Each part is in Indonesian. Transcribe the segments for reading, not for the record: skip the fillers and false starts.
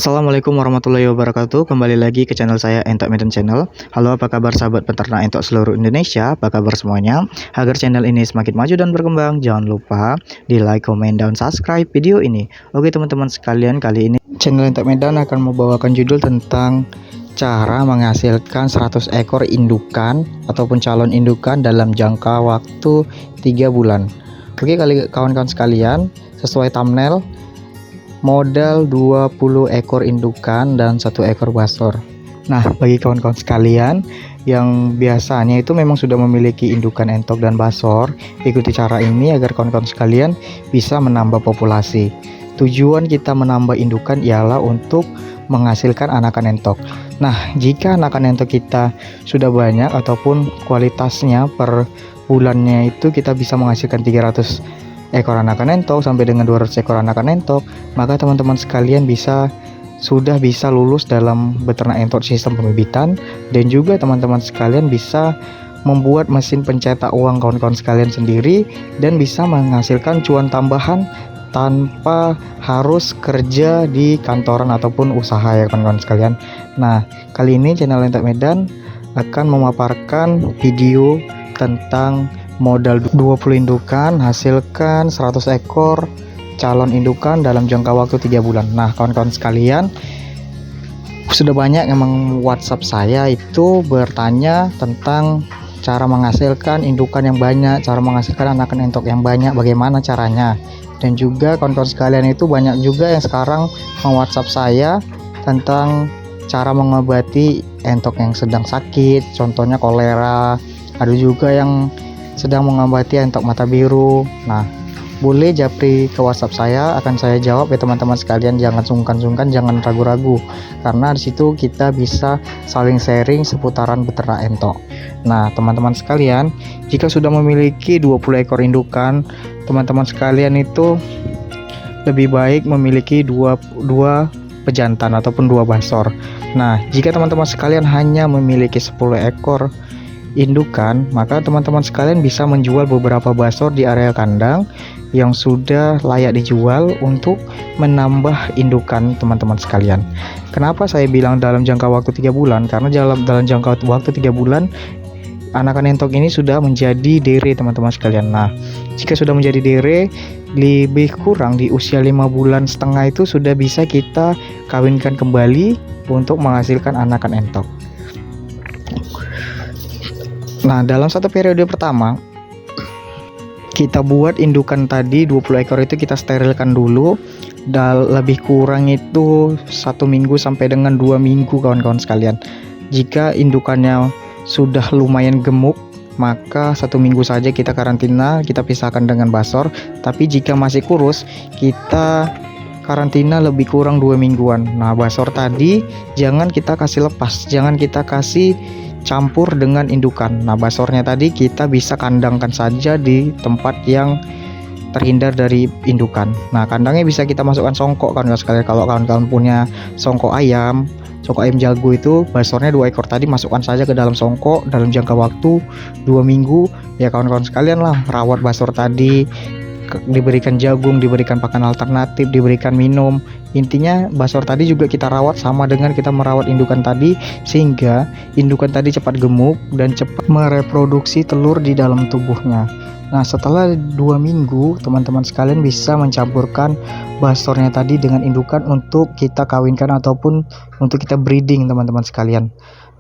Assalamualaikum warahmatullahi wabarakatuh. Kembali lagi ke channel saya, Entok Medan Channel. Halo, apa kabar sahabat peternak entok seluruh Indonesia? Apa kabar semuanya? Agar channel ini semakin maju dan berkembang, jangan lupa di like, comment, dan subscribe video ini. Oke teman-teman sekalian, kali ini channel Entok Medan akan membawakan judul tentang cara menghasilkan 100 ekor indukan ataupun calon indukan dalam jangka waktu 3 bulan. Oke kawan-kawan sekalian, sesuai thumbnail, modal 20 ekor indukan dan 1 ekor basor. Nah, bagi kawan-kawan sekalian yang biasanya itu memang sudah memiliki indukan entok dan basor, ikuti cara ini agar kawan-kawan sekalian bisa menambah populasi. Tujuan kita menambah indukan ialah untuk menghasilkan anakan entok. Nah, jika anakan entok kita sudah banyak ataupun kualitasnya per bulannya itu kita bisa menghasilkan 300 ekor anakan entok sampai dengan 200 ekor anakan entok, maka teman-teman sekalian sudah bisa lulus dalam beternak entok sistem pembibitan, dan juga teman-teman sekalian bisa membuat mesin pencetak uang kawan-kawan sekalian sendiri dan bisa menghasilkan cuan tambahan tanpa harus kerja di kantoran ataupun usaha ya kawan-kawan sekalian. Nah, kali ini channel Entok Medan akan memaparkan video tentang modal 20 indukan, hasilkan 100 ekor calon indukan dalam jangka waktu 3 bulan. Nah, kawan-kawan sekalian, sudah banyak yang WhatsApp saya itu bertanya tentang cara menghasilkan indukan yang banyak, cara menghasilkan anakan entok yang banyak, bagaimana caranya. Dan juga kawan-kawan sekalian itu banyak juga yang sekarang WhatsApp saya tentang cara mengobati entok yang sedang sakit, contohnya kolera. Ada juga yang sedang mengobati entok mata biru. Nah, boleh japri ke WhatsApp saya, akan saya jawab ya teman-teman sekalian. Jangan sungkan-sungkan, jangan ragu-ragu, karena disitu kita bisa saling sharing seputaran beternak entok. Nah, teman-teman sekalian, jika sudah memiliki 20 ekor indukan, teman-teman sekalian itu lebih baik memiliki dua pejantan ataupun 2 basor. Nah, jika teman-teman sekalian hanya memiliki 10 ekor indukan, maka teman-teman sekalian bisa menjual beberapa basor di area kandang yang sudah layak dijual untuk menambah indukan teman-teman sekalian. Kenapa saya bilang dalam jangka waktu 3 bulan? Karena dalam jangka waktu 3 bulan anakan entok ini sudah menjadi dere teman-teman sekalian. Nah, jika sudah menjadi dere, lebih kurang di usia 5 bulan setengah itu sudah bisa kita kawinkan kembali untuk menghasilkan anakan entok. Nah, dalam satu periode pertama kita buat indukan tadi 20 ekor itu kita sterilkan dulu, lebih kurang itu 1 minggu sampai dengan 2 minggu kawan-kawan sekalian. Jika indukannya sudah lumayan gemuk, maka 1 minggu saja kita karantina, kita pisahkan dengan basor. Tapi jika masih kurus, kita karantina lebih kurang 2 mingguan. Nah, basor tadi jangan kita kasih lepas, jangan kita kasih campur dengan indukan. Nah, basornya tadi kita bisa kandangkan saja di tempat yang terhindar dari indukan. Nah, kandangnya bisa kita masukkan songkok kawan-kawan sekalian. Kalau kawan-kawan punya songkok ayam jago itu, basornya 2 ekor tadi masukkan saja ke dalam songkok dalam jangka waktu 2 minggu ya kawan-kawan sekalian lah. Rawat basor tadi, diberikan jagung, diberikan pakan alternatif, diberikan minum. Intinya basor tadi juga kita rawat sama dengan kita merawat indukan tadi, sehingga indukan tadi cepat gemuk dan cepat mereproduksi telur di dalam tubuhnya. Nah, setelah 2 minggu teman-teman sekalian bisa mencampurkan basornya tadi dengan indukan untuk kita kawinkan ataupun untuk kita breeding teman-teman sekalian.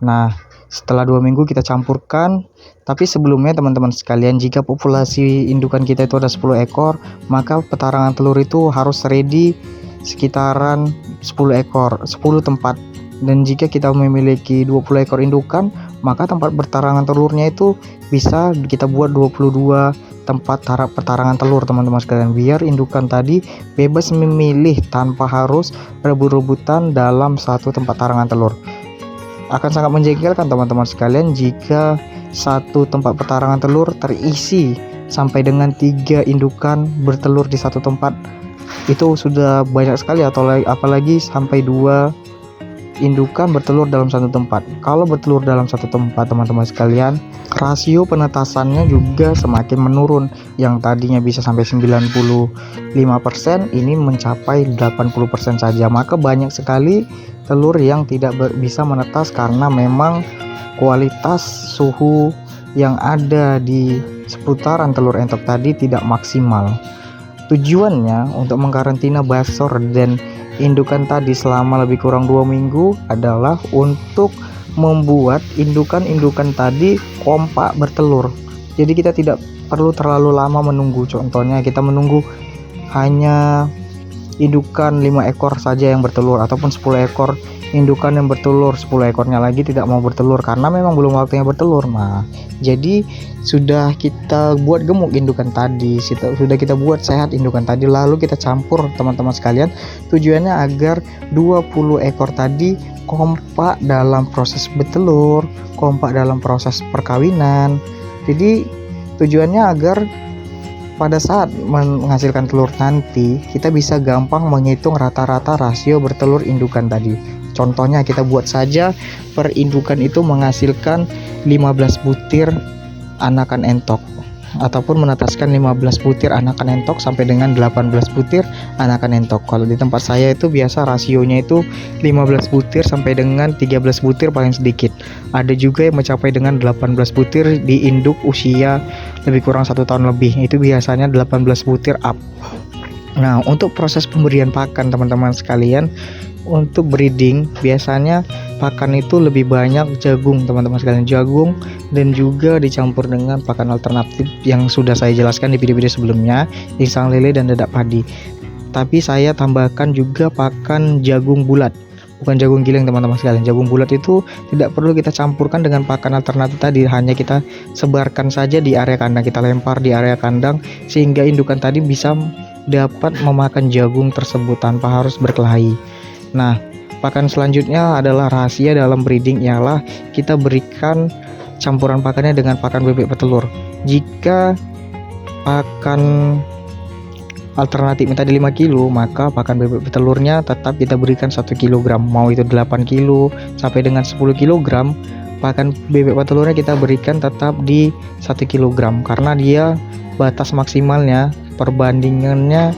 Nah, setelah 2 minggu kita campurkan. Tapi sebelumnya teman-teman sekalian, jika populasi indukan kita itu ada 10 ekor, maka petarangan telur itu harus ready sekitaran 10 ekor, 10 tempat. Dan jika kita memiliki 20 ekor indukan, maka tempat bertarangan telurnya itu bisa kita buat 22 tempat petarangan telur teman-teman sekalian, biar indukan tadi bebas memilih tanpa harus rebut-rebutan dalam satu tempat tarangan telur. Akan sangat menjengkelkan teman-teman sekalian jika satu tempat petarangan telur terisi sampai dengan 3 indukan bertelur di satu tempat. Itu sudah banyak sekali, atau apalagi sampai 2 indukan bertelur dalam satu tempat. Kalau bertelur dalam satu tempat teman-teman sekalian, rasio penetasannya juga semakin menurun. Yang tadinya bisa sampai 95%, ini mencapai 80% saja. Maka banyak sekali telur yang tidak bisa menetas karena memang kualitas suhu yang ada di seputaran telur entok tadi tidak maksimal. Tujuannya untuk mengkarantina basor dan indukan tadi selama lebih kurang 2 minggu adalah untuk membuat indukan-indukan tadi kompak bertelur. Jadi kita tidak perlu terlalu lama menunggu. Contohnya kita menunggu hanya indukan 5 ekor saja yang bertelur, ataupun 10 ekor indukan yang bertelur, 10 ekornya lagi tidak mau bertelur karena memang belum waktunya bertelur. Nah, jadi sudah kita buat gemuk indukan tadi, sudah kita buat sehat indukan tadi, lalu kita campur teman-teman sekalian. Tujuannya agar 20 ekor tadi kompak dalam proses bertelur, kompak dalam proses perkawinan. Jadi tujuannya agar pada saat menghasilkan telur nanti kita bisa gampang menghitung rata-rata rasio bertelur indukan tadi. Contohnya kita buat saja per indukan itu menghasilkan 15 butir anakan entok, ataupun menetaskan 15 butir anakan entok sampai dengan 18 butir anakan entok. Kalau di tempat saya itu biasa rasionya itu 15 butir sampai dengan 13 butir paling sedikit. Ada juga yang mencapai dengan 18 butir di induk usia lebih kurang 1 tahun lebih, itu biasanya 18 butir up. Nah, untuk proses pemberian pakan teman-teman sekalian, untuk breeding biasanya pakan itu lebih banyak jagung teman-teman sekalian, jagung dan juga dicampur dengan pakan alternatif yang sudah saya jelaskan di video-video sebelumnya, insang lele dan dedak padi. Tapi saya tambahkan juga pakan jagung bulat, bukan jagung giling teman-teman sekalian. Jagung bulat itu tidak perlu kita campurkan dengan pakan alternatif tadi, hanya kita sebarkan saja di area kandang, kita lempar di area kandang sehingga indukan tadi bisa dapat memakan jagung tersebut tanpa harus berkelahi. Nah, pakan selanjutnya adalah rahasia dalam breeding, ialah kita berikan campuran pakannya dengan pakan bebek petelur. Jika pakan alternatifnya tadi 5 kilo, maka pakan bebek petelurnya tetap kita berikan 1 kg, mau itu 8 kilo sampai dengan 10 kg. Pakan bebek petelurnya kita berikan tetap di 1 kg karena dia batas maksimalnya, perbandingannya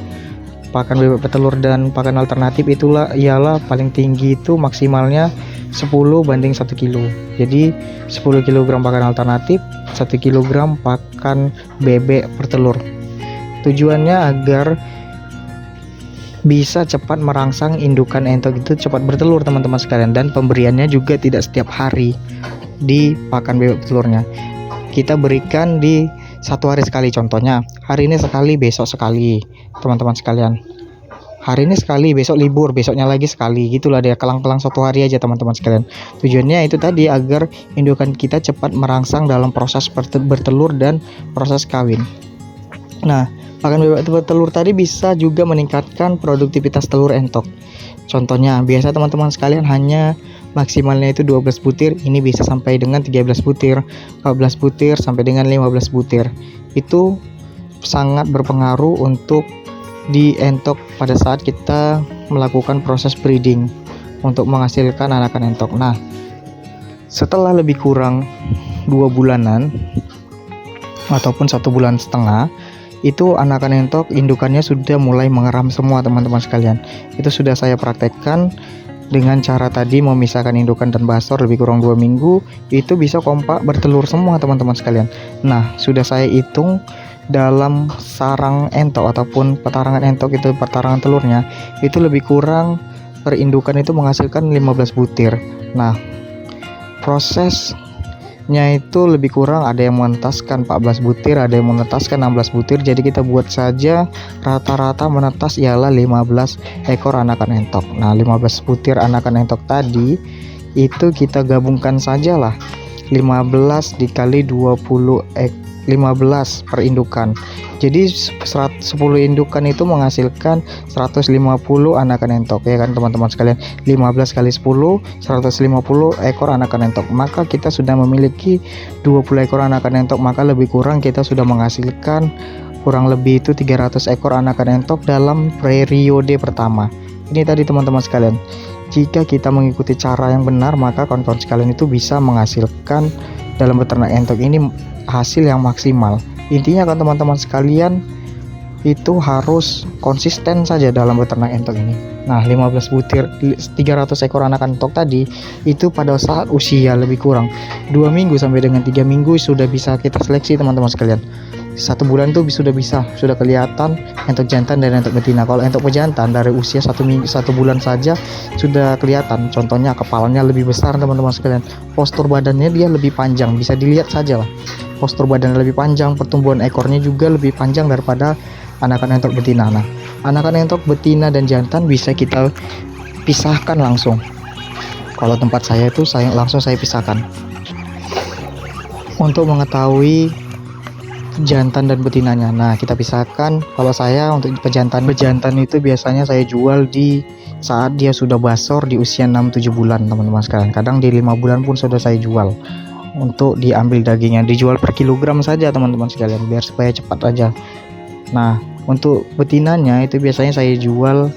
pakan bebek petelur dan pakan alternatif ialah paling tinggi itu maksimalnya 10 banding 1 kilo. Jadi 10 kg pakan alternatif, 1 kg pakan bebek petelur. Tujuannya agar bisa cepat merangsang indukan entok itu cepat bertelur teman-teman sekalian, dan pemberiannya juga tidak setiap hari di pakan bebek petelurnya. Kita berikan di 1 hari sekali, contohnya hari ini sekali, besok sekali teman-teman sekalian. Hari ini sekali, besok libur, besoknya lagi sekali, gitulah dia, kelang-kelang 1 hari aja teman-teman sekalian. Tujuannya itu tadi agar indukan kita cepat merangsang dalam proses bertelur dan proses kawin. Nah, pakan bebek petelur tadi bisa juga meningkatkan produktivitas telur entok. Contohnya, biasa teman-teman sekalian hanya maksimalnya itu 12 butir, ini bisa sampai dengan 13 butir, 14 butir sampai dengan 15 butir. Itu sangat berpengaruh untuk di entok pada saat kita melakukan proses breeding untuk menghasilkan anakan entok. Nah, setelah lebih kurang 2 bulanan ataupun 1,5 bulan, itu anakan entok indukannya sudah mulai mengeram semua teman-teman sekalian. Itu sudah saya praktekkan dengan cara tadi memisahkan indukan dan basor lebih kurang 2 minggu, itu bisa kompak bertelur semua teman-teman sekalian. Nah, sudah saya hitung dalam sarang entok ataupun petarangan entok, itu petarangan telurnya itu lebih kurang per indukan itu menghasilkan 15 butir. Nah, prosesnya itu lebih kurang ada yang menetaskan 14 butir, ada yang menetaskan 16 butir. Jadi kita buat saja rata-rata menetas ialah 15 ekor anakan entok. Nah, 15 butir anakan entok tadi itu kita gabungkan sajalah 15 dikali 20 15 per indukan. Jadi 10 indukan itu menghasilkan 150 anakan entok, ya kan teman-teman sekalian. 15 kali 10 150 ekor anakan entok. Maka kita sudah memiliki 20 ekor anakan entok, maka lebih kurang kita sudah menghasilkan kurang lebih itu 300 ekor anakan entok dalam periode pertama. Ini tadi teman-teman sekalian, jika kita mengikuti cara yang benar, maka kawan-kawan sekalian itu bisa menghasilkan dalam beternak entok ini hasil yang maksimal. Intinya kan teman-teman sekalian itu harus konsisten saja dalam beternak entok ini. Nah, 15 butir 300 ekor anak entok tadi itu pada saat usia lebih kurang 2 minggu sampai dengan 3 minggu sudah bisa kita seleksi teman-teman sekalian. 1 bulan tuh sudah kelihatan entok jantan dan entok betina. Kalau entok pejantan dari usia 1 bulan saja sudah kelihatan. Contohnya kepalanya lebih besar teman-teman sekalian. Postur badannya dia lebih panjang, bisa dilihat saja lah. Postur badannya lebih panjang, pertumbuhan ekornya juga lebih panjang daripada anakan entok betina. Nah, anakan entok betina dan jantan bisa kita pisahkan langsung. Kalau tempat saya itu langsung saya pisahkan. Untuk mengetahui jantan dan betinanya, nah kita pisahkan. Kalau saya untuk pejantan itu biasanya saya jual di saat dia sudah basor di usia 6-7 bulan teman-teman sekalian. Kadang di 5 bulan pun sudah saya jual untuk diambil dagingnya, dijual per kilogram saja teman-teman sekalian biar supaya cepat aja. Nah, untuk betinanya itu biasanya saya jual,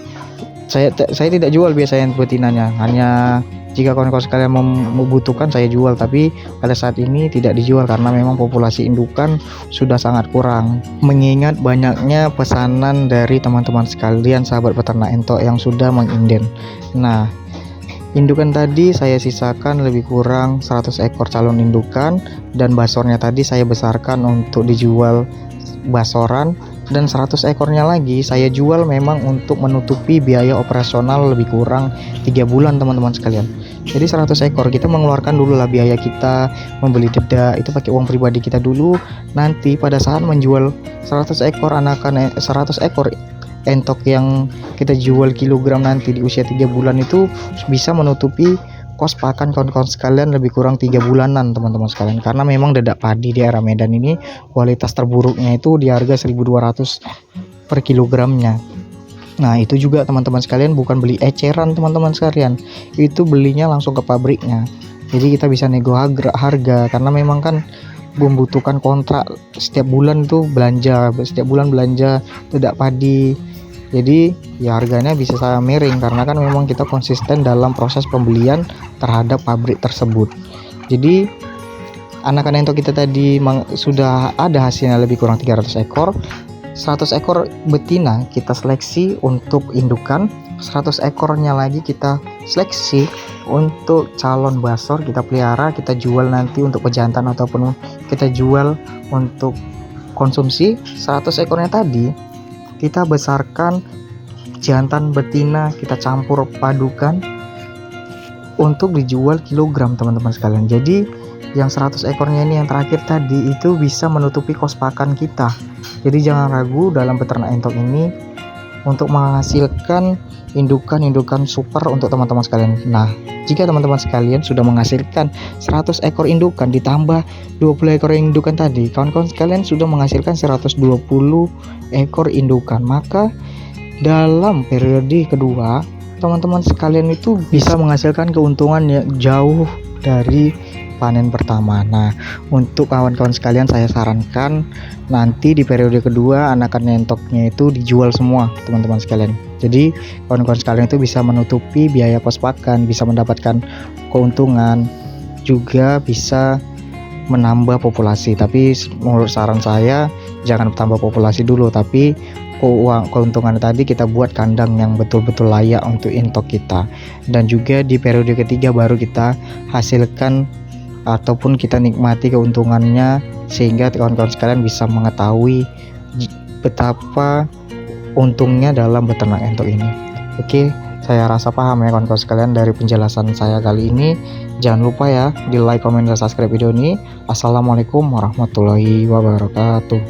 saya tidak jual biasanya betinanya, hanya jika kawan-kawan sekalian membutuhkan saya jual, tapi pada saat ini tidak dijual karena memang populasi indukan sudah sangat kurang, mengingat banyaknya pesanan dari teman-teman sekalian sahabat peternak entok yang sudah menginden. Nah, indukan tadi saya sisakan lebih kurang 100 ekor calon indukan, dan basornya tadi saya besarkan untuk dijual basoran, dan 100 ekornya lagi saya jual memang untuk menutupi biaya operasional lebih kurang 3 bulan teman-teman sekalian. Jadi 100 ekor kita mengeluarkan dulu lah biaya kita membeli dedak, itu pakai uang pribadi kita dulu. Nanti pada saat menjual 100 ekor anakan 100 ekor entok yang kita jual kilogram nanti di usia 3 bulan itu bisa menutupi kos pakan kawan-kawan sekalian lebih kurang 3 bulanan teman-teman sekalian. Karena memang dedak padi di area Medan ini kualitas terburuknya itu di harga 1.200 per kilogramnya. Nah, itu juga teman-teman sekalian bukan beli eceran teman-teman sekalian, itu belinya langsung ke pabriknya. Jadi kita bisa nego harga karena memang kan membutuhkan kontrak setiap bulan itu belanja, setiap bulan belanja dedak padi. Jadi ya harganya bisa saya miring karena kan memang kita konsisten dalam proses pembelian terhadap pabrik tersebut. Jadi anakan entok kita tadi sudah ada hasilnya lebih kurang 300 ekor. 100 ekor betina kita seleksi untuk indukan, 100 ekornya lagi kita seleksi untuk calon basor, kita pelihara, kita jual nanti untuk pejantan ataupun kita jual untuk konsumsi. 100 ekornya tadi kita besarkan, jantan betina kita campur padukan untuk dijual kilogram teman-teman sekalian. Jadi yang 100 ekornya ini yang terakhir tadi itu bisa menutupi kos pakan kita. Jadi jangan ragu dalam peternak entok ini untuk menghasilkan indukan super untuk teman-teman sekalian. Nah, jika teman-teman sekalian sudah menghasilkan 100 ekor indukan ditambah 20 ekor indukan tadi, kawan-kawan sekalian sudah menghasilkan 120 ekor indukan. Maka dalam periode kedua teman-teman sekalian itu bisa menghasilkan keuntungan yang jauh dari panen pertama. Nah, untuk kawan-kawan sekalian saya sarankan nanti di periode kedua anakan entoknya itu dijual semua teman-teman sekalian. Jadi kawan-kawan sekalian itu bisa menutupi biaya kos pakan, bisa mendapatkan keuntungan, juga bisa menambah populasi. Tapi menurut saran saya jangan tambah populasi dulu, tapi keuntungan tadi kita buat kandang yang betul-betul layak untuk entok kita. Dan juga di periode ketiga baru kita hasilkan ataupun kita nikmati keuntungannya, sehingga kawan-kawan sekalian bisa mengetahui betapa untungnya dalam beternak entok ini. Oke, saya rasa paham ya kawan-kawan sekalian dari penjelasan saya kali ini. Jangan lupa ya di like, comment, dan subscribe video ini. Assalamualaikum warahmatullahi wabarakatuh.